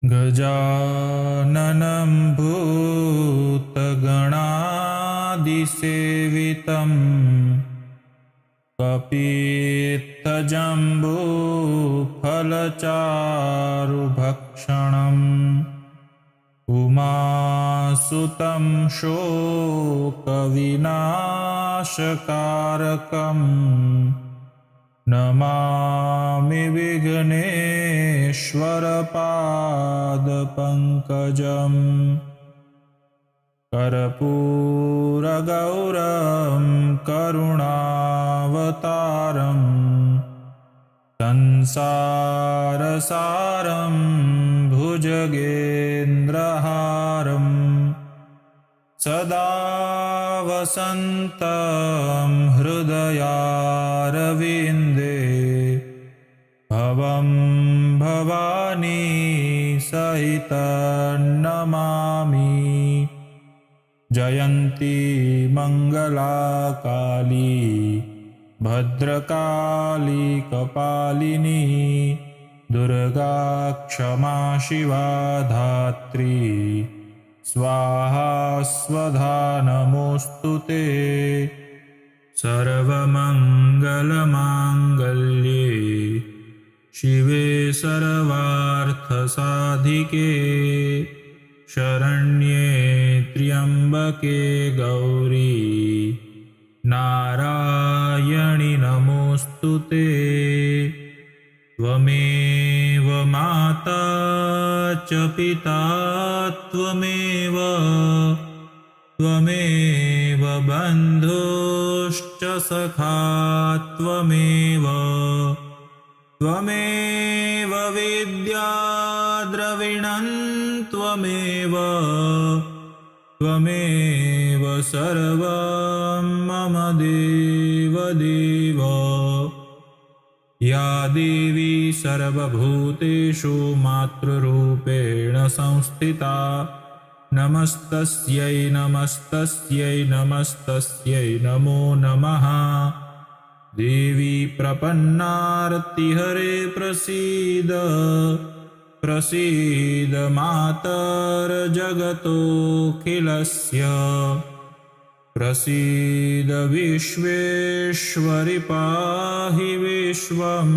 गजाननं भूतगणादिसेवितं कपित्थजम्बूफलचारुभक्षणम् उमासुतं शोकविनाशकारकम् नमामि विघ्नेश्वरपादपङ्कजम् कर्पूरगौरं करुणावतारं संसारसारं भुजगेन्द्रहारं सदा वसन्तं हृदयारविन्दे भवं भवानी सहितं नमामि। जयन्ती मङ्गलाकाली भद्रकाली कपालिनी दुर्गा क्षमा शिवा धात्री स्वाहा स्वधा नमोऽस्तु ते। सर्वमङ्गलमाङ्गल्ये शिवे सर्वार्थसाधिके शरण्ये त्र्यम्बके गौरी नारायणि नमोऽस्तु ते। त्वमेव माता च पिता त्वमेव बन्धुश्च सखा त्वमेव विद्या द्रविणं त्वमेव सर्वं मम देवदेव। या देवी सर्वभूतेषु मातृरूपेण संस्थिता नमस्तस्यै नमस्तस्यै नमस्तस्यै नमो नमः। देवी प्रपन्नार्तिहरे प्रसीद प्रसीद मातर्जगतोऽखिलस्य प्रसीद विश्वेश्वरि पाहि विश्वं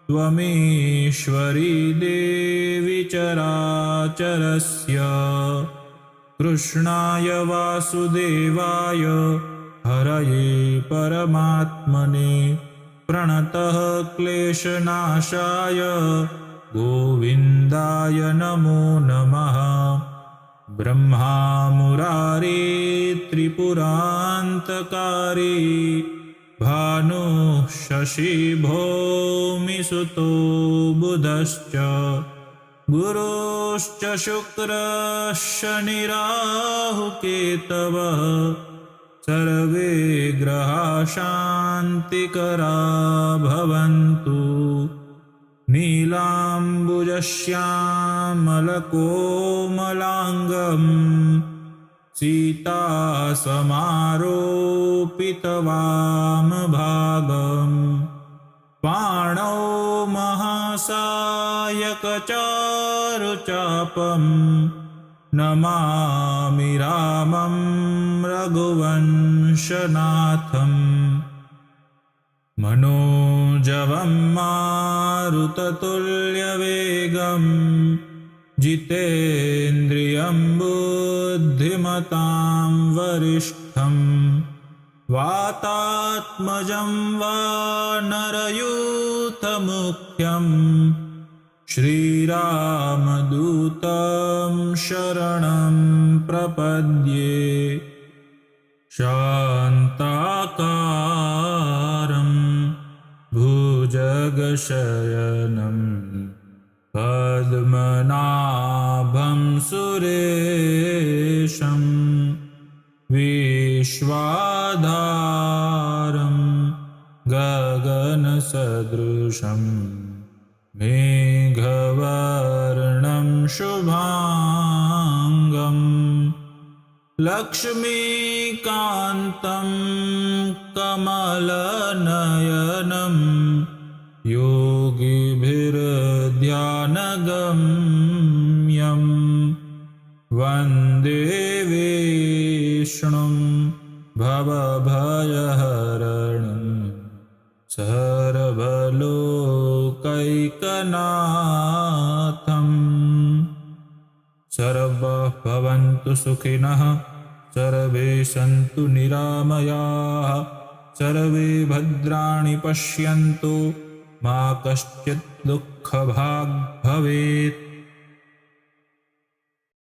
त्वमीश्वरी देवी चराचरस्य। कृष्णाय वासुदेवाय हरये परमात्मने प्रणतः क्लेशनाशाय गोविन्दाय नमो नमः। ब्रह्मा मुरारी त्रिपुरान्तकारी भानुः शशि भौमिसुतो बुधश्च गुरुश्च शुक्रः शनिराहुकेतवः सर्वे ग्रहाः शान्तिकरा भवन्तु। नीलाम्बुजश्यामलकोमलाङ्गं सीतासमारोपितवामभागं पाणौ महासायकचारुचापं नमामि रामं रघुवंशनाथम्। मनोजवं मारुततुल्यवेगं जितेन्द्रियं बुद्धिमतां वरिष्ठं वातात्मजं वानरयूथमुख्यं श्रीरामदूतं शरणं प्रपद्ये। शान्ताकारं भुजगशयनं पद्मनाभं सुरेशं विश्वाधारं गगनसदृशं मेघवर्णं शुभाङ्गं लक्ष्मीकान्तं कमलनयनं योगिभिर्ध्यानगम्यं शरणगम्यं वन्दे विष्णुं भवभयहरणं सर्वलोकैकनाथम्। सर्वे भवन्तु सुखिनः, सर्वे सन्तु निरामयाः, सर्वे भद्राणि पश्यन्तु, मा कश्चित् दुःखभाग् भवेत्।